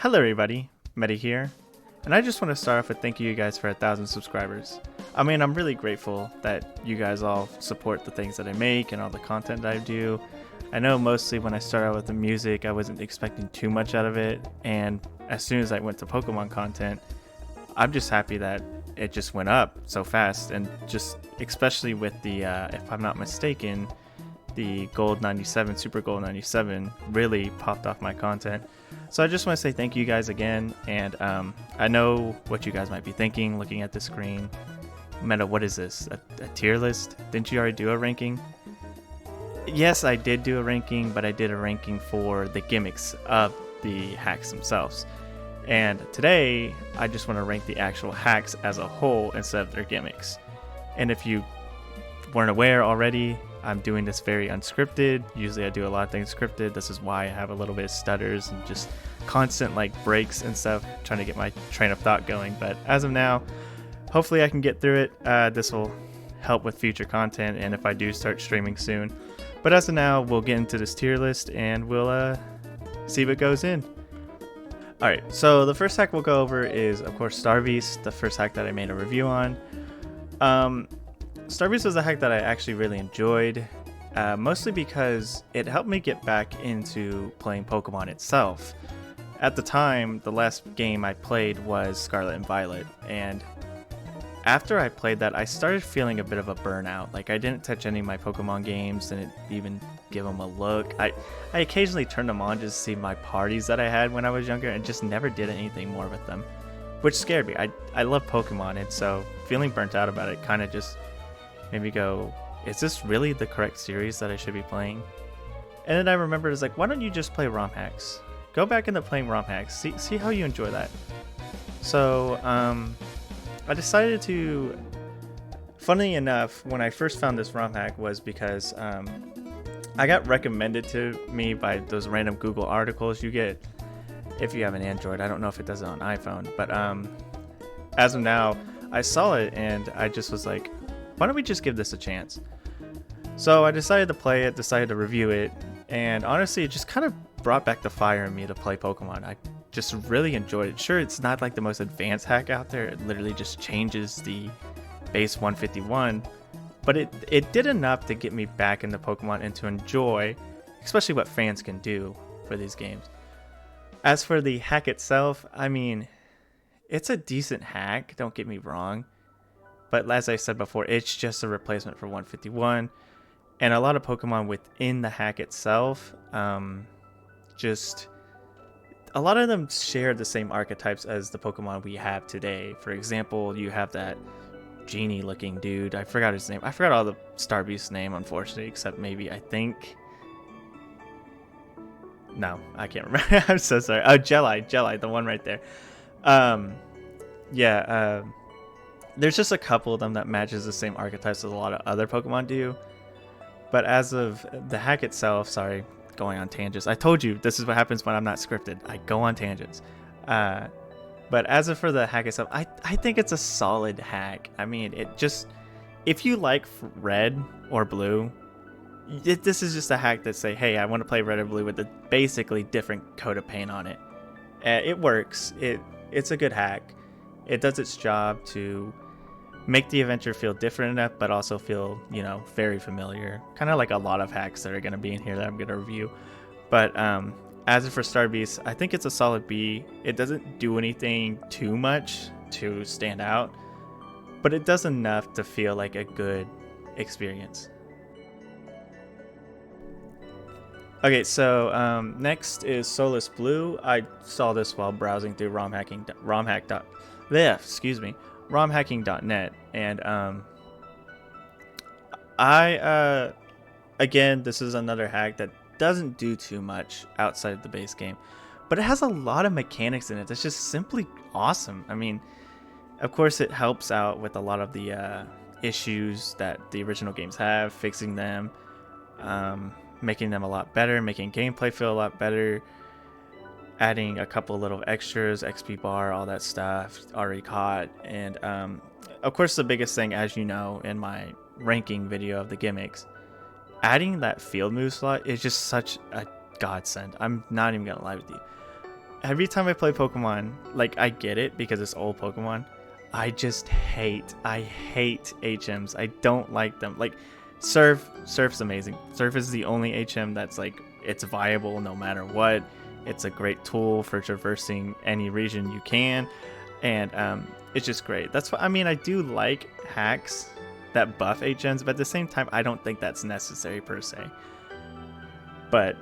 Hello everybody, Meta here, and I just want to start off with thanking you guys for 1,000 subscribers. I mean, I'm really grateful that you guys all support the things that I make and all the content that I do. I know mostly when I started out with the music, I wasn't expecting too much out of it, and as soon as I went to Pokemon content, I'm just happy that it just went up so fast, and just especially with the, if I'm not mistaken, the Gold 97, Super Gold 97 really popped off my content. So I just want to say thank you guys again, and I know what you guys might be thinking looking at the screen. Meta, what is this? A tier list? Didn't you already do a ranking? Yes, I did do a ranking, but I did a ranking for the gimmicks of the hacks themselves. And today, I just want to rank the actual hacks as a whole instead of their gimmicks. And if you weren't aware already, I'm doing this very unscripted. Usually I do a lot of things scripted. This is why I have a little bit of stutters and just constant like breaks and stuff, trying to get my train of thought going. But as of now, hopefully I can get through it. This will help with future content and if I do start streaming soon. But as of now, we'll get into this tier list and we'll see what goes in. Alright, so the first hack we'll go over is, of course, Starbeast, the first hack that I made a review on. Starbeast was a hack that I actually really enjoyed, mostly because it helped me get back into playing Pokemon itself. At the time, the last game I played was Scarlet and Violet, and after I played that, I started feeling a bit of a burnout. Like, I didn't touch any of my Pokemon games, didn't even give them a look. I occasionally turned them on just to see my parties that I had when I was younger, and just never did anything more with them, which scared me. I love Pokemon, and so feeling burnt out about it kind of just made me go, is this really the correct series that I should be playing? And then I remembered, it's like, why don't you just play ROM hacks? Go back into playing ROM hacks. See how you enjoy that. So I decided to, funnily enough, when I first found this ROM hack was because I got recommended to me by those random Google articles you get if you have an Android. I don't know if it does it on iPhone, but as of now, I saw it and I just was like, why don't we just give this a chance? So I decided to play it, decided to review it, and honestly, it just kind of brought back the fire in me to play Pokemon. I just really enjoyed it. Sure, it's not like the most advanced hack out there. It literally just changes the base 151, but it did enough to get me back into Pokemon and to enjoy, especially what fans can do for these games. As for the hack itself, I mean, it's a decent hack, don't get me wrong. But as I said before, it's just a replacement for 151. And a lot of Pokemon within the hack itself, just a lot of them share the same archetypes as the Pokemon we have today. For example, you have that genie looking dude. I forgot his name. I forgot all the Starbeast's name, unfortunately, except maybe I think. No, I can't remember. I'm so sorry. Oh, Jelly, the one right there. There's just a couple of them that matches the same archetypes as a lot of other Pokemon do. But as of the hack itself, sorry, going on tangents. I told you this is what happens when I'm not scripted. I go on tangents. But as of for the hack itself, I think it's a solid hack. I mean, it just, if you like red or blue, this is just a hack that say, hey, I want to play red or blue with a basically different coat of paint on it. It works. It's a good hack. It does its job to make the adventure feel different enough, but also feel, very familiar. Kind of like a lot of hacks that are going to be in here that I'm going to review. But as for Starbeast, I think it's a solid B. It doesn't do anything too much to stand out, but it does enough to feel like a good experience. Okay, so next is Soulless Blue. I saw this while browsing through romhacking.net, and again, this is another hack that doesn't do too much outside of the base game, but it has a lot of mechanics in it that's just simply awesome. I mean, of course it helps out with a lot of the issues that the original games have, fixing them, making them a lot better, making gameplay feel a lot better, adding a couple little extras, XP bar, all that stuff already caught. And of course the biggest thing, as you know, in my ranking video of the gimmicks, adding that field move slot is just such a godsend. I'm not even gonna lie with you. every time I play Pokemon, like, I get it because it's old Pokemon. I hate HMs. I don't like them. Like, Surf's amazing. Surf is the only HM that's like, it's viable no matter what. It's a great tool for traversing any region you can, and it's just great. That's what I mean. I do like hacks that buff HMs, but at the same time, I don't think that's necessary per se. But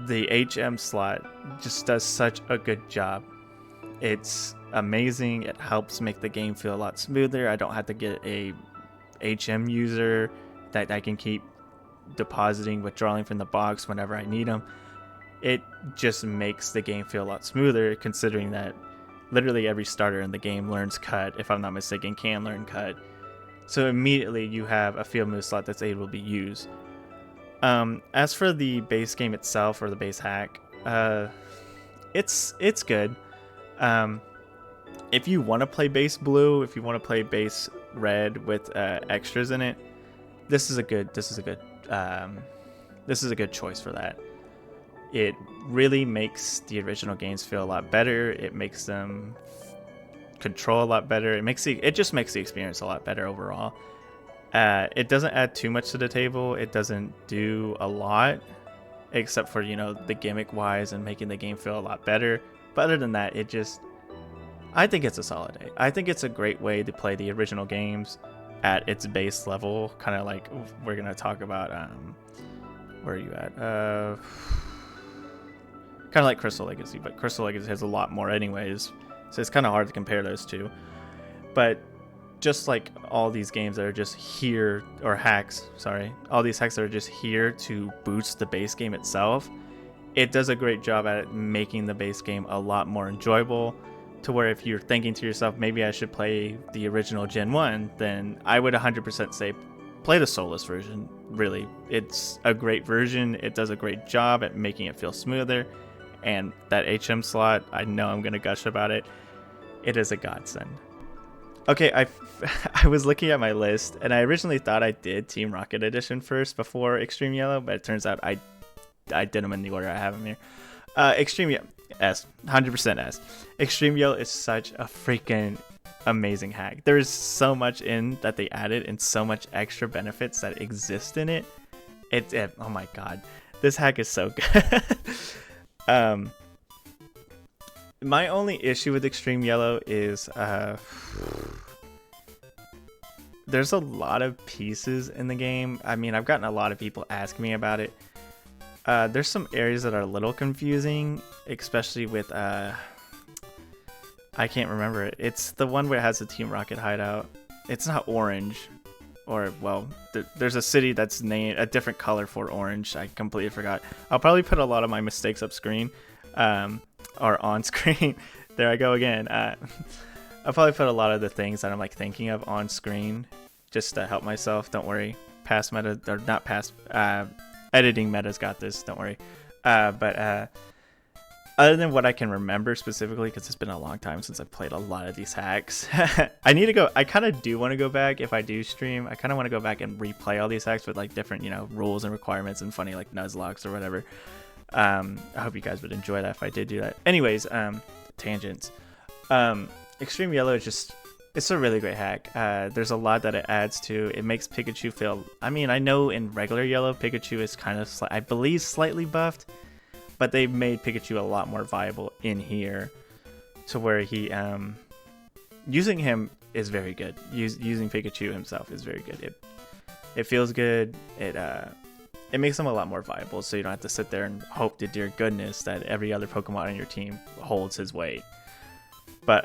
the HM slot just does such a good job. It's amazing. It helps make the game feel a lot smoother. I don't have to get a HM user that I can keep depositing, withdrawing from the box whenever I need them. It just makes the game feel a lot smoother, considering that literally every starter in the game learns Cut, if I'm not mistaken, can learn Cut. So immediately you have a field move slot that's able to be used. As for the base game itself, or the base hack, it's good. If you want to play base blue, if you want to play base red with extras in it, this is a good choice for that. It really makes the original games feel a lot better. It makes them control a lot better. It just makes the experience a lot better overall. It doesn't add too much to the table. It doesn't do a lot, except for, you know, the gimmick wise and making the game feel a lot better. But other than that, I think it's a solid A. I think it's a great way to play the original games at its base level, kind of like we're gonna talk about. Where are you at? Kind of like Crystal Legacy, but Crystal Legacy has a lot more anyways, so it's kind of hard to compare those two. But just like all these games that are just here, or hacks, sorry, all these hacks that are just here to boost the base game itself, it does a great job at making the base game a lot more enjoyable, to where if you're thinking to yourself, maybe I should play the original Gen 1, then I would 100% say play the Soulless version. Really, it's a great version. It does a great job at making it feel smoother. And that HM slot, I know I'm going to gush about it. It is a godsend. Okay, I was looking at my list, and I originally thought I did Team Rocket Edition first before Extreme Yellow, but it turns out I did them in the order I have them here. Extreme Yellow, S, 100% S. Extreme Yellow is such a freaking amazing hack. There is so much in that they added, and so much extra benefits that exist in it. Oh my god, this hack is so good. My only issue with Extreme Yellow is there's a lot of pieces in the game. I mean, I've gotten a lot of people asking me about it. There's some areas that are a little confusing, especially with I can't remember it. It's the one where it has the Team Rocket hideout. It's not orange, or well, there's a city that's named a different color for orange. I completely forgot. I'll probably put a lot of my mistakes up screen, or on screen. There I go again. I'll probably put a lot of the things that I'm like thinking of on screen, just to help myself. Don't worry. Past meta, or not past, editing meta's got this. Don't worry. But other than what I can remember specifically, because it's been a long time since I've played a lot of these hacks, I need to go. I kind of do want to go back if I do stream. I kind of want to go back and replay all these hacks with like different, you know, rules and requirements and funny like Nuzlocks or whatever. I hope you guys would enjoy that if I did do that. Anyways, tangents. Extreme Yellow is just, it's a really great hack. There's a lot that it adds to. It makes Pikachu feel, I mean, I know in regular Yellow, Pikachu is kind of, I believe, slightly buffed, but they've made Pikachu a lot more viable in here, to where he, using him is very good. Using Pikachu himself is very good. It feels good. It makes him a lot more viable, so you don't have to sit there and hope to dear goodness that every other Pokemon on your team holds his weight. But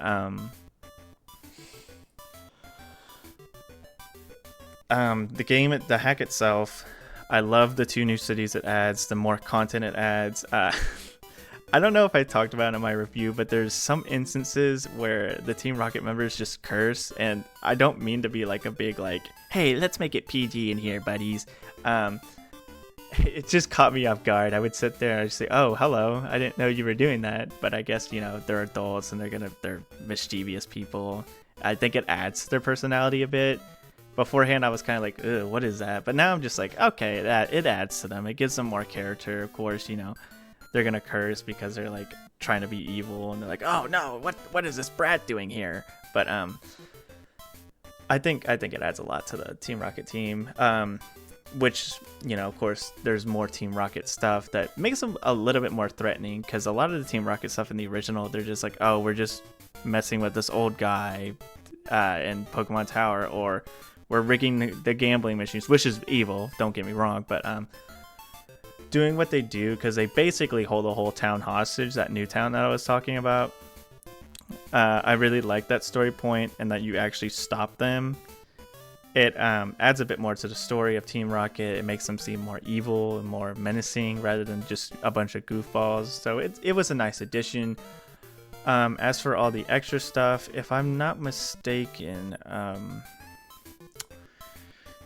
the hack itself, I love the 2 new cities it adds, the more content it adds. I don't know if I talked about it in my review, but there's some instances where the Team Rocket members just curse, and I don't mean to be like a big like, hey, let's make it PG in here, buddies. It just caught me off guard. I would sit there and I'd say, oh, hello, I didn't know you were doing that. But I guess, you know, they're adults and they're mischievous people. I think it adds to their personality a bit. Beforehand, I was kind of like, ugh, what is that? But now I'm just like, okay, it adds to them. It gives them more character. Of course, you know, they're going to curse because they're like trying to be evil, and they're like, oh no, what is this brat doing here? But I think it adds a lot to the Team Rocket team. Which, you know, of course, there's more Team Rocket stuff that makes them a little bit more threatening, because a lot of the Team Rocket stuff in the original, they're just like, oh, we're just messing with this old guy in Pokemon Tower, or we're rigging the gambling machines, which is evil, don't get me wrong, but doing what they do, because they basically hold the whole town hostage, that new town that I was talking about. I really like that story point, and that you actually stop them. It adds a bit more to the story of Team Rocket. It makes them seem more evil and more menacing rather than just a bunch of goofballs. So it was a nice addition. As for all the extra stuff, if I'm not mistaken,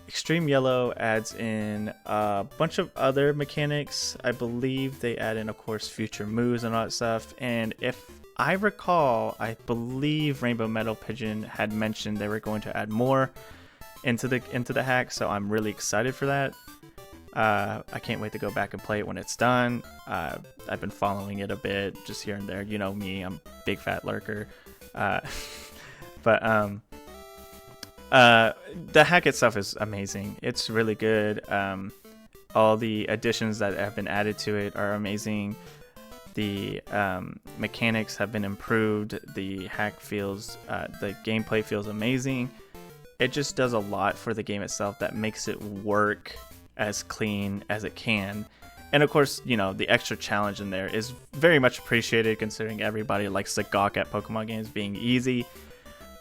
Extreme Yellow adds in a bunch of other mechanics. I believe they add in, of course, future moves and all that stuff. And if I recall, I believe Rainbow Metal Pigeon had mentioned they were going to add more into the hack, so I'm really excited for that. I can't wait to go back and play it when it's done. I've been following it a bit, just here and there. You know me, I'm a big fat lurker. But the hack itself is amazing. It's really good. All the additions that have been added to it are amazing. The mechanics have been improved. The hack feels, the gameplay feels amazing. It just does a lot for the game itself that makes it work as clean as it can. And of course, you know, the extra challenge in there is very much appreciated, considering everybody likes to gawk at Pokemon games being easy.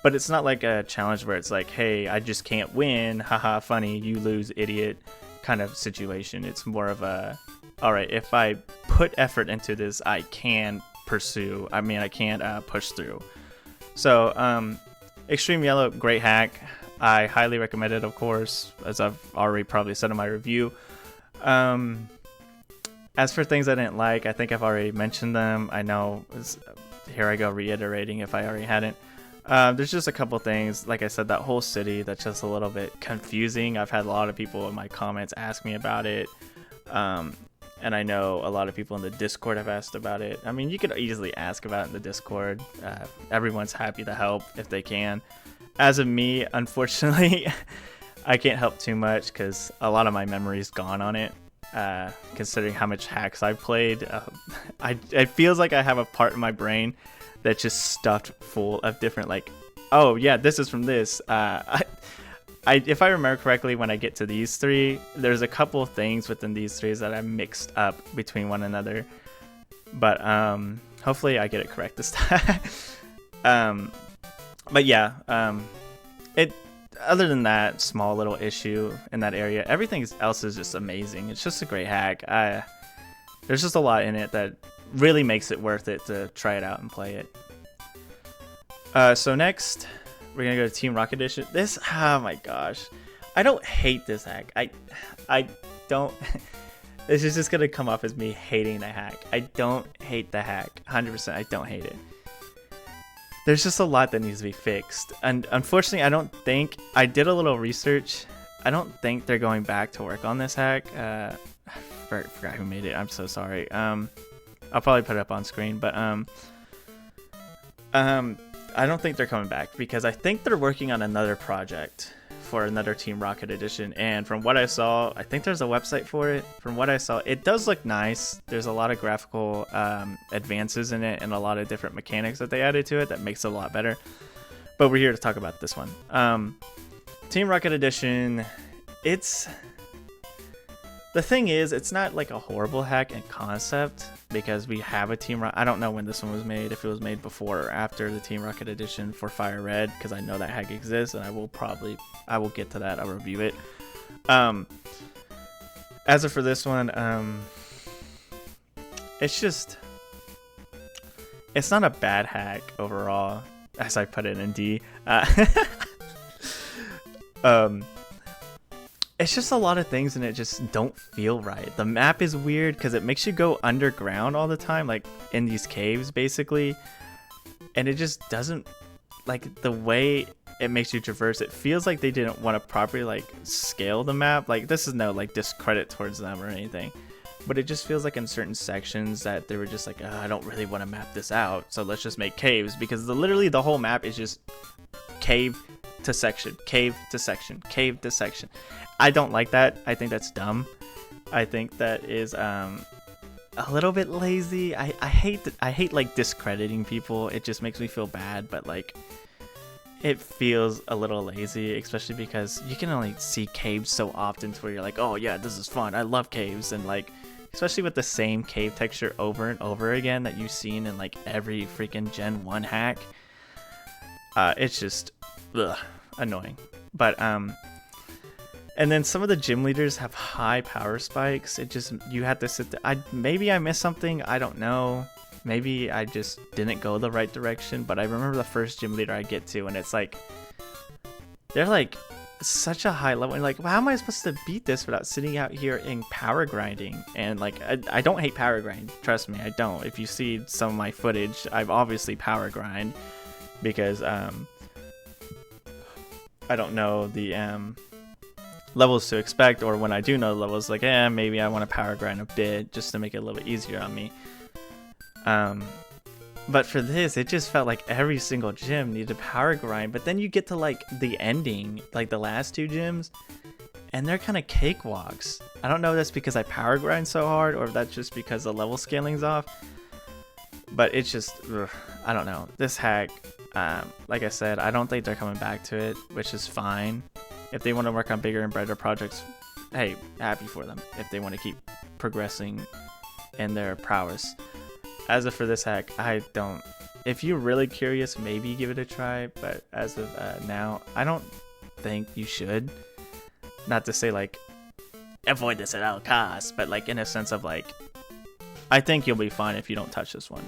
But it's not like a challenge where it's like, hey, I just can't win, haha, funny, you lose, idiot, kind of situation. It's more of a, all right, if I put effort into this, I can pursue. I mean, I can push through. So, Extreme Yellow, great hack. I highly recommend it, of course, as I've already probably said in my review. As for things I didn't like, I think I've already mentioned them. I know, here I go reiterating if I already hadn't. There's just a couple things. Like I said, that whole city, that's just a little bit confusing. I've had a lot of people in my comments ask me about it. And I know a lot of people in the Discord have asked about it. I mean, you could easily ask about it in the Discord. Everyone's happy to help if they can. As of me, unfortunately, I can't help too much because a lot of my memory's gone on it. Considering how much hacks I've played, it feels like I have a part in my brain that's just stuffed full of different, like, oh yeah, this is from this. If I remember correctly, when I get to these three, there's a couple of things within these three that I mixed up between one another. But hopefully I get it correct this time. But yeah, other than that small little issue in that area, everything else is just amazing. It's just a great hack. There's just a lot in it that really makes it worth it to try it out and play it. So next, we're gonna go to Team Rocket Edition. This, oh my gosh, I don't hate this hack. I don't. This is just gonna come off as me hating the hack. I don't hate the hack. 100%, I don't hate it. There's just a lot that needs to be fixed, and unfortunately, I did a little research. I don't think they're going back to work on this hack. I forgot who made it. I'm so sorry. I'll probably put it up on screen, but I don't think they're coming back because I think they're working on another project for another Team Rocket edition. And from what I saw, I think there's a website for it. From what I saw, it does look nice. There's a lot of graphical advances in it and a lot of different mechanics that they added to it that makes it a lot better. But we're here to talk about this one. Team Rocket edition, the thing is, it's not like a horrible hack in concept because we have a Team Rocket. I don't know when this one was made, if it was made before or after the Team Rocket edition for Fire Red, because I know that hack exists and I will get to that. I'll review it. As of for this one, it's not a bad hack overall, as I put it in D. It's just a lot of things and it just don't feel right. The map is weird because it makes you go underground all the time, like in these caves basically. And it just doesn't, like, the way it makes you traverse, it feels like they didn't want to properly like scale the map. Like, this is no like discredit towards them or anything. but it just feels like in certain sections that they were just like, I don't really want to map this out, so let's just make caves, because literally the whole map is just cave to section, cave to section, cave to section. I don't like that. I think that's dumb. I think that is a little bit lazy. I hate like discrediting people. It just makes me feel bad, but like it feels a little lazy, especially because you can only see caves so often to where you're like, oh yeah, this is fun, I love caves. And like, especially with the same cave texture over and over again that you've seen in like every freaking Gen 1 hack, it's just annoying. But and then some of the gym leaders have high power spikes. It just, you have to sit there. Maybe I missed something, I don't know. Maybe I just didn't go the right direction, but I remember the first gym leader I get to, and it's like, they're like such a high level, and like, well, how am I supposed to beat this without sitting out here in power grinding? And like, I don't hate power grind, trust me, I don't. If you see some of my footage, I've obviously power grind because I don't know the levels to expect, or when I do know the levels, like, maybe I want to power grind a bit just to make it a little bit easier on me. But for this, it just felt like every single gym needed a power grind. But then you get to like the ending, like the last two gyms, and they're kind of cakewalks. I don't know if that's because I power grind so hard, or if that's just because the level scaling's off. But it's just, I don't know. This hack, like I said, I don't think they're coming back to it, which is fine. If they want to work on bigger and brighter projects, hey, happy for them. If they want to keep progressing in their prowess. As of for this hack, I don't. If you're really curious, maybe give it a try. But as of now, I don't think you should. Not to say like avoid this at all costs, but like in a sense of like, I think you'll be fine if you don't touch this one.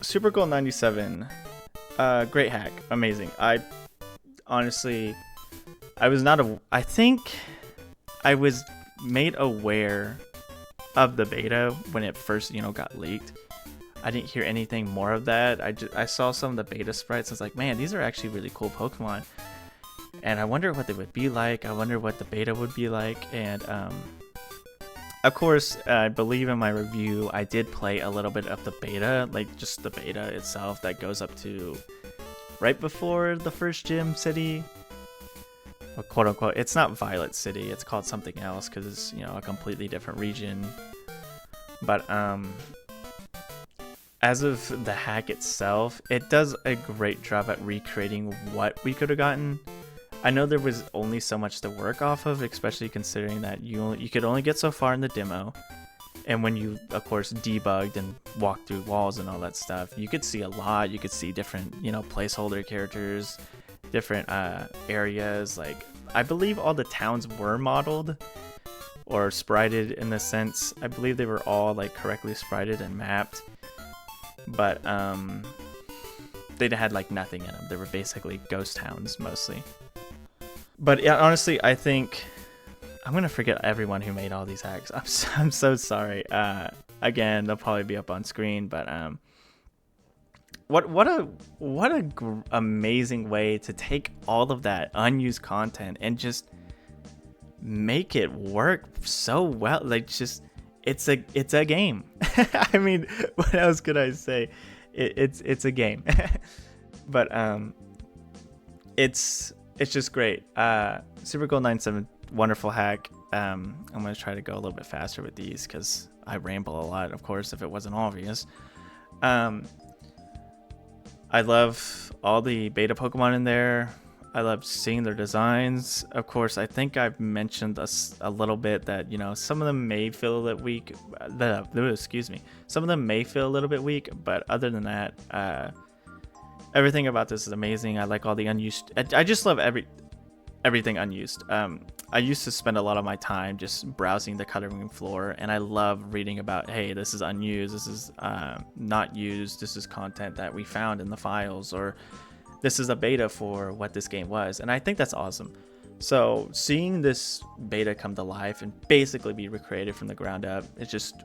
Super Goal 97, great hack, amazing. I honestly, I think I was made aware of the beta when it first, got leaked. I didn't hear anything more of that. I saw some of the beta sprites. I was like, man, these are actually really cool Pokemon, and I wonder what they would be like. I wonder what the beta would be like. And of course, I believe in my review, I did play a little bit of the beta, like just the beta itself that goes up to right before the first gym city. Well, quote unquote, it's not Violet City, it's called something else because it's, a completely different region. But as of the hack itself, it does a great job at recreating what we could have gotten. I know there was only so much to work off of, especially considering that you could only get so far in the demo. And when you, of course, debugged and walked through walls and all that stuff, you could see a lot. You could see different, placeholder characters, different areas. Like, I believe all the towns were modeled or sprited in the sense. I believe they were all like correctly sprited and mapped, but they had like nothing in them. They were basically ghost towns mostly. But yeah, honestly, I think I'm gonna forget everyone who made all these hacks. I'm so sorry. Again, they'll probably be up on screen, but what a amazing way to take all of that unused content and just make it work so well. Like, just it's a game. I mean, what else could I say? It's a game. But it's just great. Super Goal 97, wonderful hack. I'm gonna try to go a little bit faster with these because I ramble a lot, of course, if it wasn't obvious. I love all the beta Pokemon in there. I love seeing their designs. Of course, I think I've mentioned a little bit that, some of them may feel a little weak. Some of them may feel a little bit weak, but other than that, everything about this is amazing. I like all the unused. I just love everything unused. I used to spend a lot of my time just browsing the cutting room floor, and I love reading about, hey, this is unused, this is not used, this is content that we found in the files, or this is a beta for what this game was. And I think that's awesome. So seeing this beta come to life and basically be recreated from the ground up is just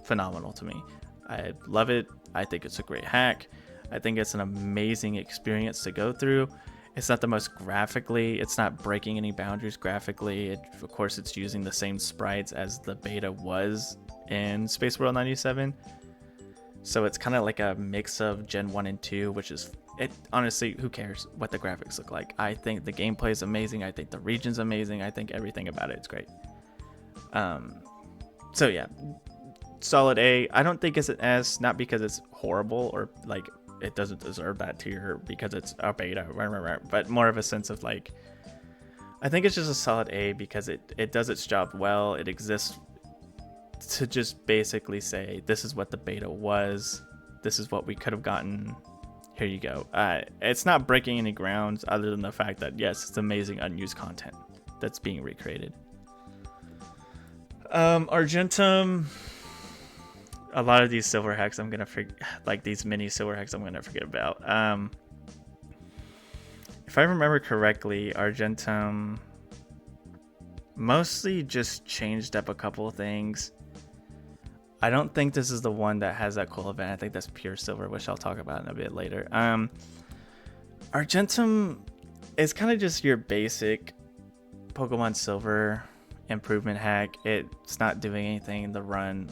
phenomenal to me. I love it. I think it's a great hack. I think it's an amazing experience to go through. It's not the most graphically, it's not breaking any boundaries graphically. Of course, it's using the same sprites as the beta was in Space World 97. So it's kind of like a mix of Gen 1 and 2, which is, it honestly, who cares what the graphics look like? I think the gameplay is amazing. I think the region's amazing. I think everything about it's great. So yeah, solid A. I don't think it's an S, not because it's horrible or like it doesn't deserve that tier because it's a beta, but more of a sense of like, I think it's just a solid A because it does its job well. It exists to just basically say, this is what the beta was. This is what we could have gotten. Here you go. It's not breaking any grounds other than the fact that, yes, it's amazing unused content that's being recreated. Argentum. A lot of these silver hacks I'm gonna forget, like these mini silver hacks I'm gonna forget about. If I remember correctly, Argentum mostly just changed up a couple of things. I don't think this is the one that has that cool event. I think that's pure silver, which I'll talk about in a bit later. Argentum is kind of just your basic Pokemon Silver improvement hack. It's not doing anything to run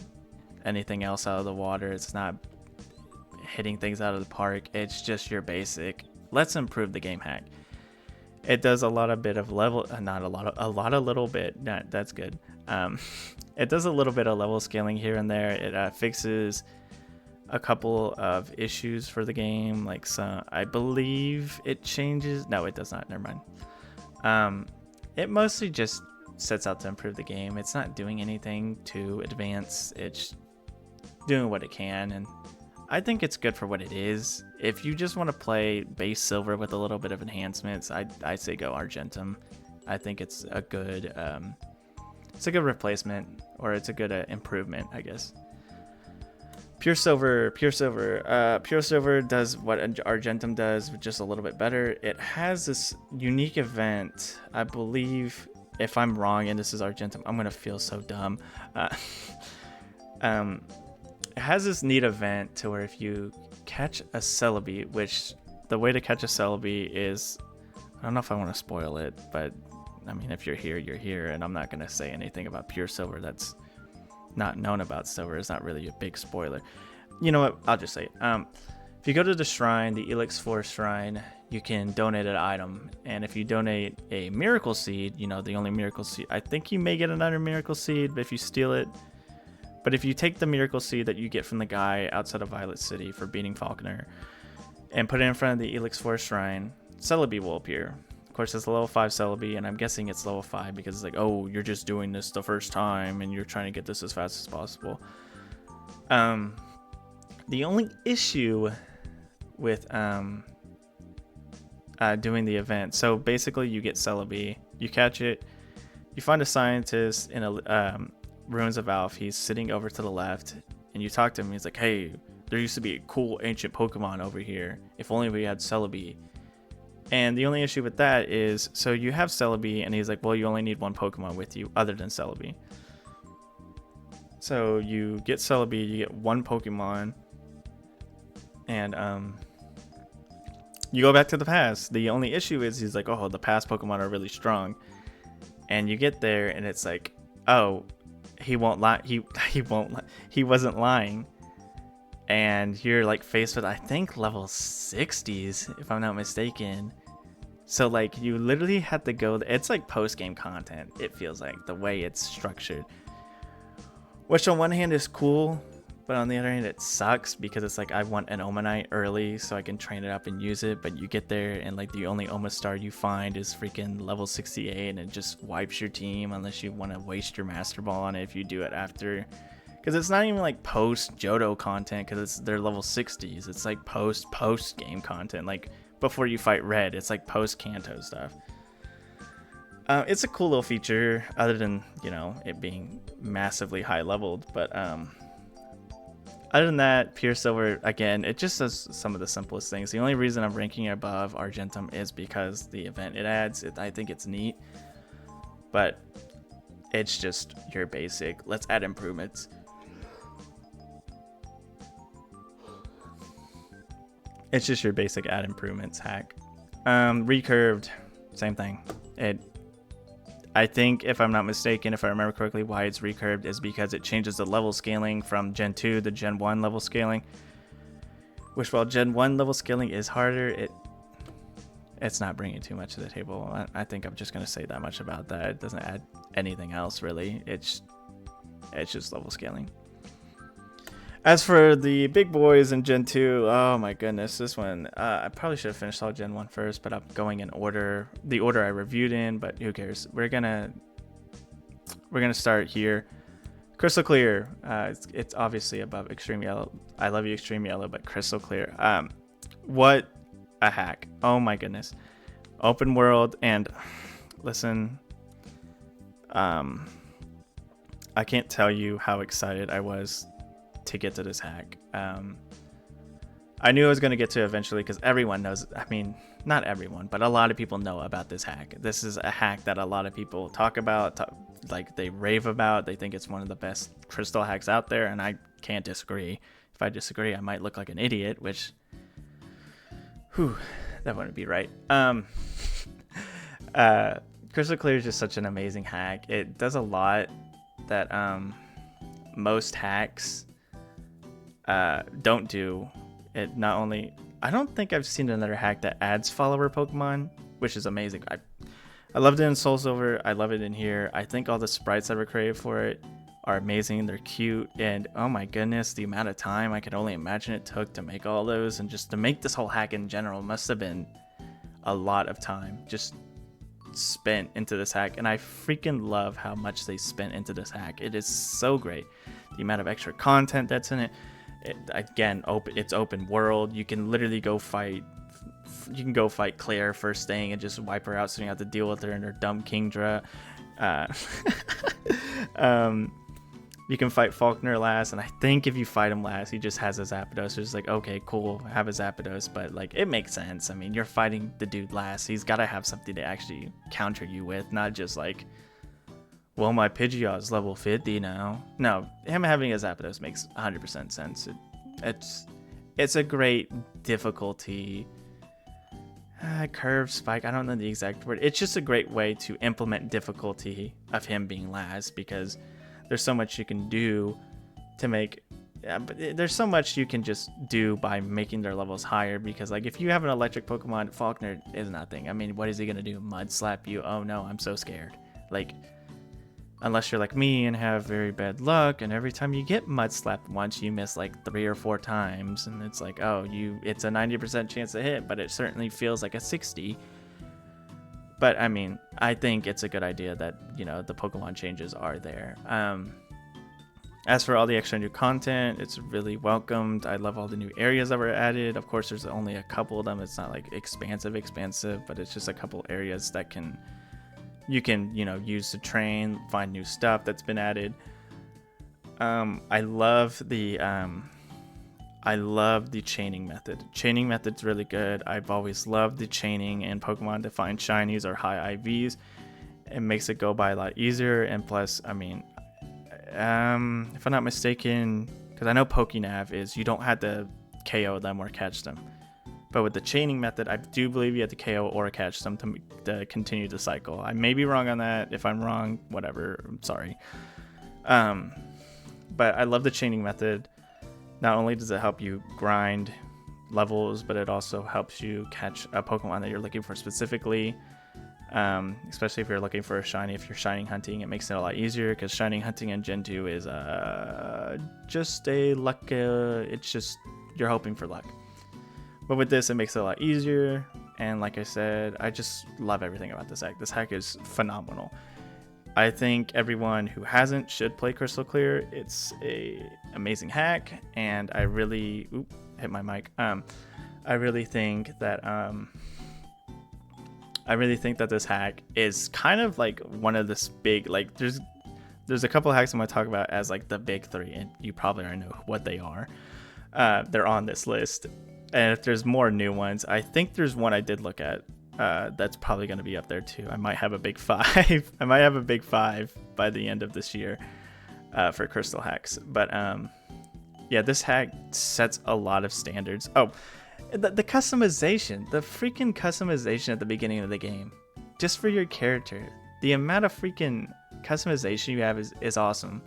anything else out of the water. It's not hitting things out of the park. It's just your basic, let's improve the game hack. It does a lot of bit of level, not a lot of little bit. That's good. It does a little bit of level scaling here and there. It fixes a couple of issues for the game, like some, I believe it changes. No, it does not. Never mind. It mostly just sets out to improve the game. It's not doing anything to advance. It's doing what it can, and I think it's good for what it is. If you just want to play base silver with a little bit of enhancements, I say go Argentum. I think it's a good replacement, or it's a good improvement, I guess. Pure silver does what Argentum does, but just a little bit better. It has this unique event, I believe. If I'm wrong and this is Argentum, I'm gonna feel so dumb. It has this neat event to where if you catch a Celebi, which the way to catch a Celebi is, I don't know if I want to spoil it, but I mean, if you're here, and I'm not gonna say anything about pure silver that's not known about silver. It's not really a big spoiler. You know what? I'll just say it. If you go to the shrine, the Elix 4 shrine, you can donate an item, and if you donate a miracle seed, you know, the only miracle seed, I think you may get another miracle seed, but if you steal it, but if you take the miracle seed that you get from the guy outside of Violet City for beating Falconer and put it in front of the Elix 4 shrine, Celebi will appear. Of course, it's a level 5 Celebi, and I'm guessing it's level 5 because it's like, oh, you're just doing this the first time and you're trying to get this as fast as possible. The only issue with doing the event, so basically you get Celebi, you catch it, you find a scientist in a Ruins of Alph. He's sitting over to the left, and you talk to him. He's like, hey, there used to be a cool ancient Pokemon over here. If only we had Celebi. And the only issue with that is, so you have Celebi, and he's like, well, you only need one Pokemon with you other than Celebi. So you get Celebi, you get one Pokemon, and you go back to the past. The only issue is he's like, oh, the past Pokemon are really strong. And you get there, and it's like, oh, he won't lie. He wasn't lying. And you're like faced with, I think, level 60s, if I'm not mistaken. So like you literally had to go. It's like post-game content. It feels like the way it's structured, which on one hand is cool, but on the other hand it sucks because it's like I want an Omanite early so I can train it up and use it. But you get there and like the only Omastar you find is freaking level 68, and it just wipes your team unless you want to waste your Master Ball on it. If you do it after. Because it's not even like post Johto content, because they're level 60s. It's like post game content. Like before you fight Red, it's like post Kanto stuff. It's a cool little feature, other than, you know, it being massively high leveled. But other than that, Pure Silver, again, it just does some of the simplest things. The only reason I'm ranking it above Argentum is because the event it adds. I think it's neat, but it's just your basic, let's add improvements. It's just your basic add improvements hack. Recurved, same thing. I think, if I'm not mistaken, if I remember correctly, why it's recurved is because it changes the level scaling from Gen 2 to Gen 1 level scaling. Which, while Gen 1 level scaling is harder, it's not bringing too much to the table. I think I'm just going to say that much about that. It doesn't add anything else, really. It's just level scaling. As for the big boys in Gen 2, oh my goodness, this one, I probably should have finished all Gen 1 first, but I'm going in order, the order I reviewed in, but who cares? We're gonna start here. Crystal Clear, it's obviously above Extreme Yellow. I love you, Extreme Yellow, but Crystal Clear. What a hack. Oh my goodness. Open world, and listen, I can't tell you how excited I was to get to this hack. I knew I was going to get to it eventually because everyone knows. I mean, not everyone, but a lot of people know about this hack. This is a hack that a lot of people talk about, like they rave about. They think it's one of the best crystal hacks out there, and I can't disagree. If I disagree, I might look like an idiot, which, that wouldn't be right. Crystal Clear is just such an amazing hack. It does a lot that most hacks don't do. It not only, I don't think I've seen another hack that adds follower Pokemon, which is amazing. I loved it in Soul Silver. I love it in here. I think all the sprites that were created for it are amazing. They're cute, and oh my goodness, the amount of time I could only imagine it took to make all those, and just to make this whole hack in general must have been a lot of time just spent into this hack. And I freaking love how much they spent into this hack. It is so great. The amount of extra content that's in it. Again, it's open world. You can literally go fight. You can go fight Claire first thing and just wipe her out, so you don't have to deal with her and her dumb Kingdra. You can fight Faulkner last, and I think if you fight him last, he just has his Zapdos. So it's like, okay, cool, have his Zapdos, but like it makes sense. I mean, you're fighting the dude last. He's got to have something to actually counter you with, not just like, well, my Pidgeot is level 50 now. No, him having a Zapdos makes 100% sense. It's a great difficulty. Curve spike, I don't know the exact word. It's just a great way to implement difficulty of him being last, because there's so much you can do to make, but there's so much you can just do by making their levels higher, because like if you have an electric Pokemon, Faulkner is nothing. I mean, what is he gonna do? Mud slap you? Oh no, I'm so scared. Like, unless you're like me and have very bad luck, and every time you get mud slapped once, you miss like 3 or 4 times, and it's like, oh, it's a 90% chance to hit, but it certainly feels like a 60. But I mean, I think it's a good idea that, you know, the Pokemon changes are there. As for all the extra new content, it's really welcomed. I love all the new areas that were added. Of course, there's only a couple of them. It's not like expansive, but it's just a couple areas that you can, you know, use to train, find new stuff that's been added. I love the chaining method. Chaining method's really good. I've always loved the chaining in Pokemon to find shinies or high IVs. It makes it go by a lot easier, and plus, I mean, if I'm not mistaken, because I know Pokénav is you don't have to KO them or catch them. But with the chaining method, I do believe you have to KO or catch them to continue the cycle. I may be wrong on that. If I'm wrong, whatever, I'm sorry. But I love the chaining method. Not only does it help you grind levels, but it also helps you catch a Pokemon that you're looking for specifically. Especially if you're looking for a shiny. If you're shining hunting, it makes it a lot easier, because shining hunting in Gen 2 is just a luck. It's just you're hoping for luck. But with this, it makes it a lot easier. And like I said, I just love everything about this hack. This hack is phenomenal. I think everyone who hasn't should play Crystal Clear. It's a amazing hack, and I really hit my mic. I really think that this hack is kind of like one of this big, like there's a couple hacks I'm gonna talk about as like the big 3, and you probably already know what they are. They're on this list. And if there's more new ones, I think there's one I did look at that's probably going to be up there too. I might have a big 5. I might have a big 5 by the end of this year for crystal hacks. But yeah, this hack sets a lot of standards. Oh, The customization, the freaking customization at the beginning of the game, just for your character. The amount of freaking customization you have is awesome.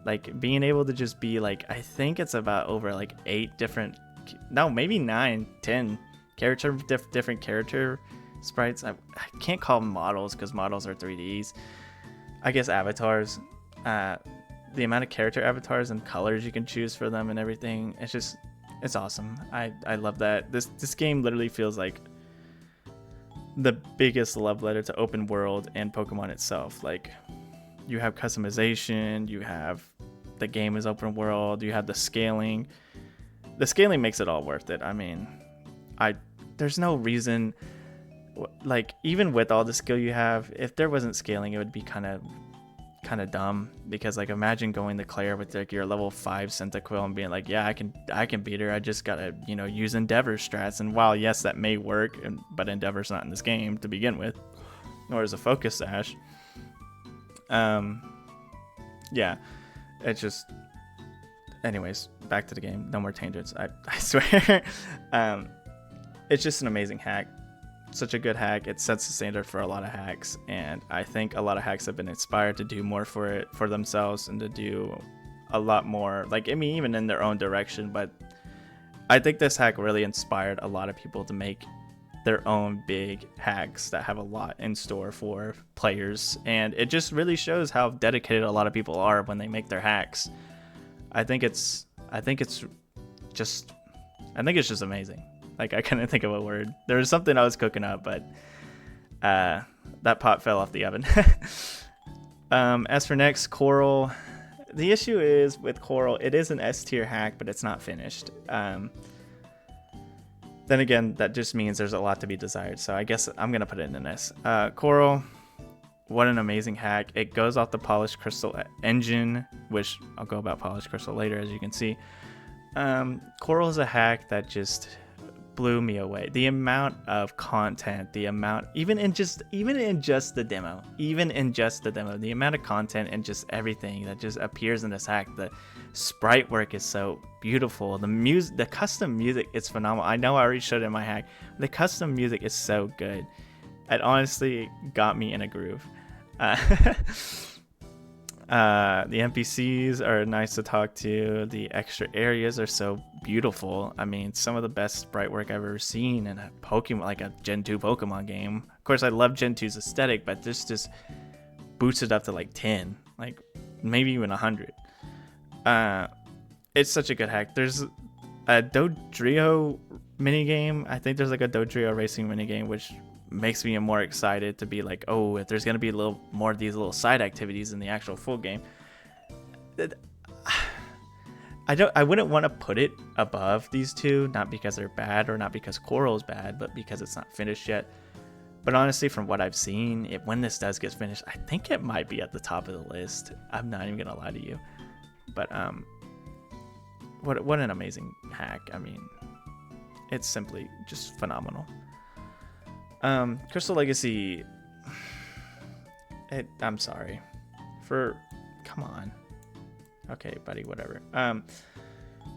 Like being able to just be like, I think it's about over like 8 different, no, maybe 9, 10 different character sprites. I can't call them models because models are 3Ds. I guess avatars. The amount of character avatars and colors you can choose for them and everything. It's awesome. I love that. This game literally feels like the biggest love letter to open world and Pokemon itself. Like, you have customization, you have the game is open world, you have the scaling. The scaling makes it all worth it. I mean, there's no reason, like, even with all the skill you have, if there wasn't scaling, it would be kind of dumb, because like imagine going to Claire with like your level 5 Cyndaquil and being like, yeah, I can beat her, I just gotta use Endeavor strats. And while yes, that may work, but Endeavor's not in this game to begin with, nor is a Focus Sash. Yeah, it's just, anyways, back to the game, no more tangents, I swear. It's just an amazing hack. Such a good hack. It sets the standard for a lot of hacks, and I think a lot of hacks have been inspired to do more for themselves and to do a lot more, like, I mean, even in their own direction. But I think this hack really inspired a lot of people to make their own big hacks that have a lot in store for players, and it just really shows how dedicated a lot of people are when they make their hacks. I think it's just amazing. Like, I couldn't think of a word. There was something I was cooking up, but that pot fell off the oven. As for next, Coral. The issue is with Coral, it is an S tier hack, but it's not finished. Then again, that just means there's a lot to be desired. So I guess I'm going to put it in an S. Coral, what an amazing hack. It goes off the Polished Crystal engine, which I'll go about Polished Crystal later, as you can see. Coral is a hack that just blew me away. The amount of content, the amount, even in just the demo, the amount of content and just everything that just appears in this hack. The sprite work is so beautiful. The custom music is phenomenal. I know I already showed it in my hack. The custom music is so good. It honestly got me in a groove. The NPCs are nice to talk to. The extra areas are so beautiful. I mean, some of the best sprite work I've ever seen in a Pokemon, like a Gen 2 Pokemon game. Of course, I love Gen 2's aesthetic, but this just boosts it up to like 10, like maybe even 100. It's such a good hack. There's a Dodrio minigame. I think there's like a Dodrio racing minigame, which makes me more excited to be like, oh, if there's gonna be a little more of these little side activities in the actual full game. I wouldn't want to put it above these two, not because they're bad or not because Coral's bad, but because it's not finished yet. But honestly, from what I've seen, when this does get finished, I think it might be at the top of the list. I'm not even gonna lie to you. But what an amazing hack. I mean, it's simply just phenomenal. Crystal Legacy, I'm sorry come on. Okay, buddy, whatever.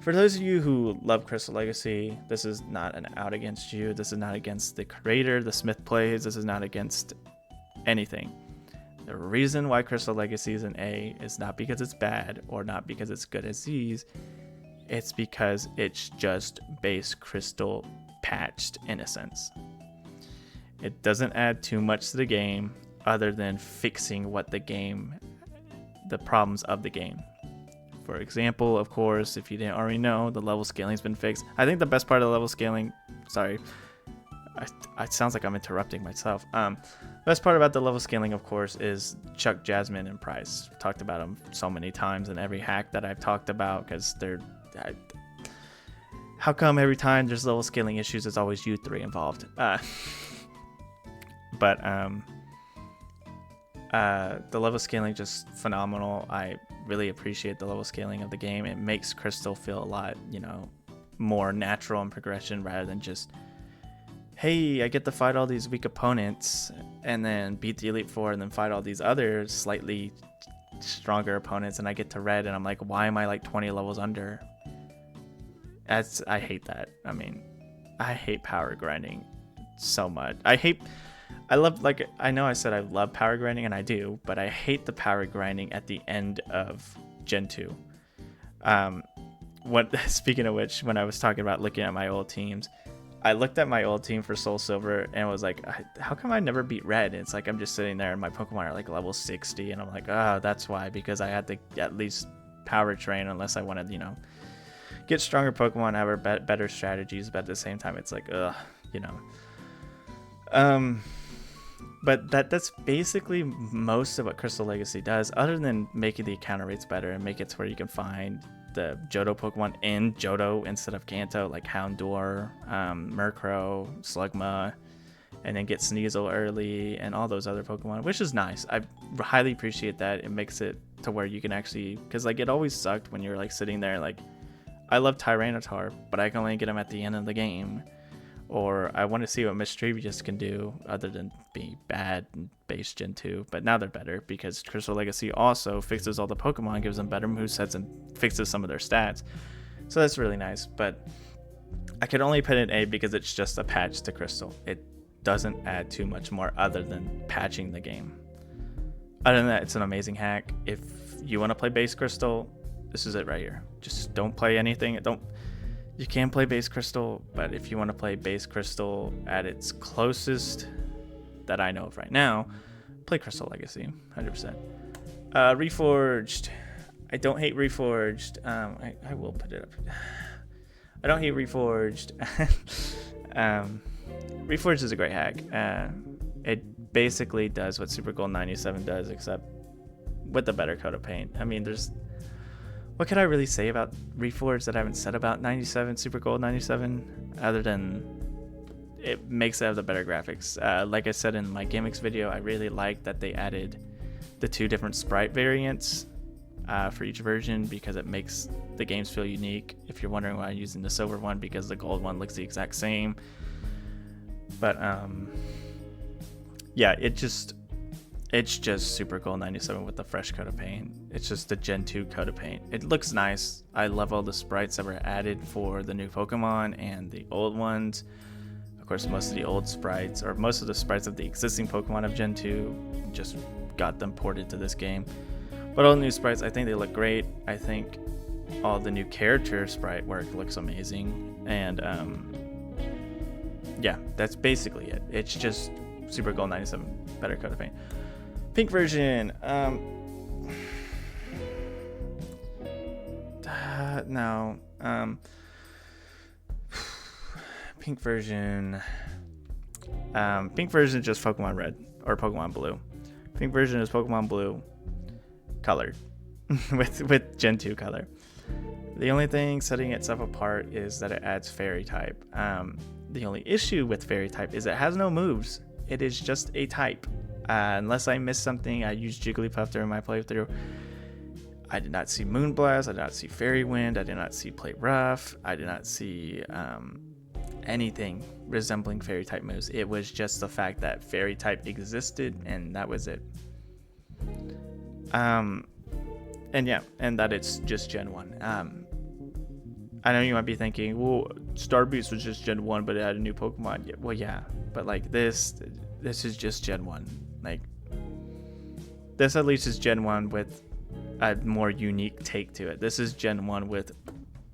For those of you who love Crystal Legacy, this is not an out against you. This is not against the creator, the Smith Plays. This is not against anything. The reason why Crystal Legacy is an A is not because it's bad or not because it's good as these. It's because it's just base Crystal patched in a sense. It doesn't add too much to the game other than fixing the problems of the game. For example, of course, if you didn't already know, the level scaling's been fixed. I think the best part of the level scaling, sorry, it sounds like I'm interrupting myself. Best part about the level scaling, of course, is Chuck, Jasmine, and Price. I've talked about them so many times in every hack that I've talked about, because how come every time there's level scaling issues, it's always you three involved? But the level scaling just phenomenal. I really appreciate the level scaling of the game. It makes Crystal feel a lot, more natural in progression rather than just, hey, I get to fight all these weak opponents and then beat the Elite Four and then fight all these other slightly stronger opponents, and I get to red and I'm like, why am I like 20 levels under? I hate that. I mean, I hate power grinding so much. I know I said I love power grinding, and I do, but I hate the power grinding at the end of Gen 2. Speaking of which, when I was talking about looking at my old teams, I looked at my old team for Soul Silver and was like, how come I never beat Red? And it's like I'm just sitting there and my Pokemon are like level 60, and I'm like, oh, that's why, because I had to at least power train unless I wanted, get stronger Pokemon, have better strategies, but at the same time, it's like, But that's basically most of what Crystal Legacy does, other than making the encounter rates better and make it to where you can find the Johto Pokemon in Johto instead of Kanto, like Houndour, Murkrow, Slugma, and then get Sneasel early and all those other Pokemon, which is nice. I highly appreciate that. It makes it to where you can actually, because like it always sucked when you're like sitting there like, I love Tyranitar, but I can only get him at the end of the game. Or I want to see what Mischievous can do other than be bad in base Gen 2. But now they're better because Crystal Legacy also fixes all the Pokemon, gives them better movesets, and fixes some of their stats. So that's really nice. But I can only put it A because it's just a patch to Crystal. It doesn't add too much more other than patching the game. Other than that, it's an amazing hack. If you want to play base Crystal, this is it right here. Just don't play anything. You can play base Crystal, but if you want to play base Crystal at its closest that I know of right now, play Crystal Legacy, 100%. Reforged. I don't hate Reforged. I will put it up. I don't hate Reforged. Reforged is a great hack. It basically does what Super Gold 97 does, except with a better coat of paint. I mean, what could I really say about Reforged that I haven't said about 97, Super Gold 97, other than it makes it have the better graphics. Like I said in my gimmicks video, I really like that they added the 2 different sprite variants for each version, because it makes the games feel unique. If you're wondering why I'm using the silver one, because the gold one looks the exact same. But yeah, it's just Super Gold 97 with the fresh coat of paint. It's just the Gen 2 coat of paint. It looks nice. I love all the sprites that were added for the new Pokemon and the old ones. Of course, most of the old sprites, or most of the sprites of the existing Pokemon of Gen 2, just got them ported to this game. But all the new sprites, I think they look great. I think all the new character sprite work looks amazing. And yeah, that's basically it. It's just Super Gold 97, better coat of paint. Pink version, no, pink version is just Pokemon Red or Pokemon Blue. Pink version is Pokemon Blue colored with Gen 2 color. The only thing setting itself apart is that it adds Fairy type. The only issue with Fairy type is it has no moves. It is just a type. Unless I missed something, I used Jigglypuff during my playthrough. I did not see Moonblast, I did not see Fairy Wind, I did not see Play Rough, I did not see anything resembling Fairy type moves. It was just the fact that Fairy type existed, and that was it. And yeah, and that it's just Gen 1. I know you might be thinking, well, Starbeast was just Gen 1, but it had a new Pokemon. Yeah, well, yeah, but like this is just Gen 1. Like, this at least is Gen 1 with a more unique take to it. This is Gen 1 with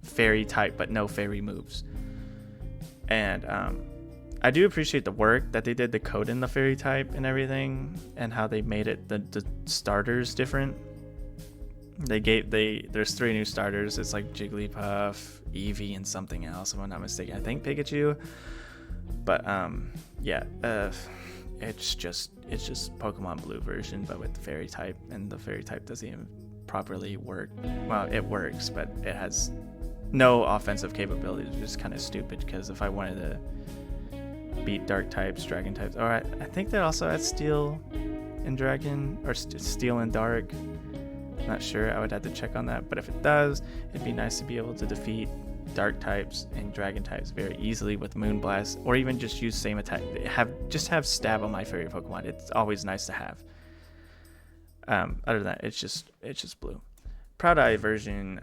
Fairy type, but no Fairy moves. And I do appreciate the work that they did to code in the Fairy type and everything, and how they made it the starters different. There's 3 new starters. It's like Jigglypuff, Eevee, and something else, if I'm not mistaken. I think Pikachu. But yeah, it's just Pokemon Blue version, but with the Fairy type, and the Fairy type doesn't even properly work. Well, it works, but it has no offensive capabilities, which is kind of stupid, because if I wanted to beat Dark types, Dragon types, or I think that also adds Steel and Dragon, or Steel and Dark. Not sure, I would have to check on that, but if it does, it'd be nice to be able to defeat Dark types and Dragon types very easily with Moonblast, or even just use same attack. Have stab on my favorite Pokemon. It's always nice to have. Other than that, it's just Blue. Proud Eye version,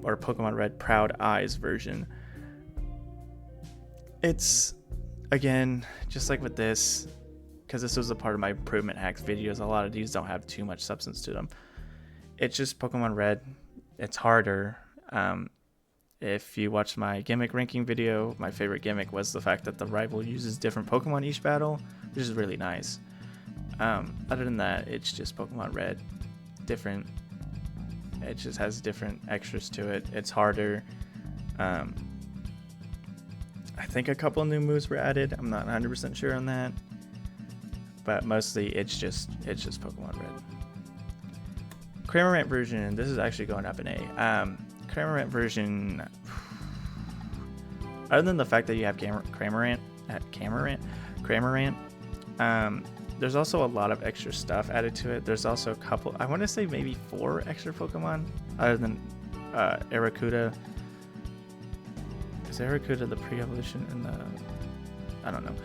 or Pokemon Red Proud Eyes version. It's, again, just like with this, because this was a part of my improvement hacks videos, a lot of these don't have too much substance to them. It's just Pokemon Red. It's harder. If you watch my gimmick ranking video, my favorite gimmick was the fact that the rival uses different Pokemon each battle, which is really nice. Other than that, it's just Pokemon Red. Different. It just has different extras to it. It's harder. I think a couple new moves were added. I'm not 100% sure on that. But mostly it's just Pokemon Red. Kramarant version, this is actually going up in A. Kramarant version, other than the fact that you have Kramarant, there's also a lot of extra stuff added to it. There's also a couple, I want to say maybe 4 extra Pokemon, other than Arrokuda. Is Arrokuda the pre-evolution in the, I don't know.